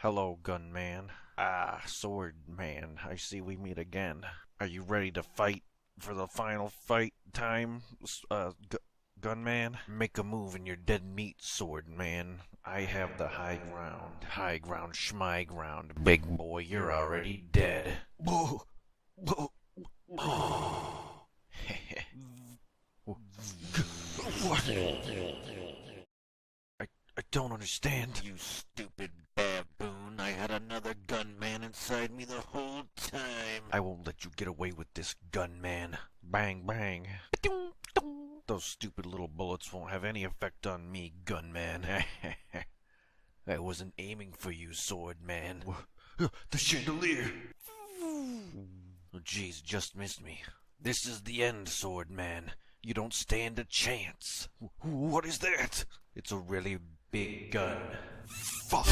Hello, gunman. Ah, sword man, I see we meet again. Are you ready to fight for the final fight time, gunman? Make a move in your dead meat, sword man. I have the high ground. High ground, schmy ground. Big boy, you're already dead. What? I don't understand. You stupid baboon. I had another gunman inside me the whole time. I won't let you get away with this, gunman. Bang, bang. Those stupid little bullets won't have any effect on me, gunman. I wasn't aiming for you, sword man. The chandelier! Oh, jeez, just missed me. This is the end, sword man. You don't stand a chance. What is that? It's a really big gun. Fuck!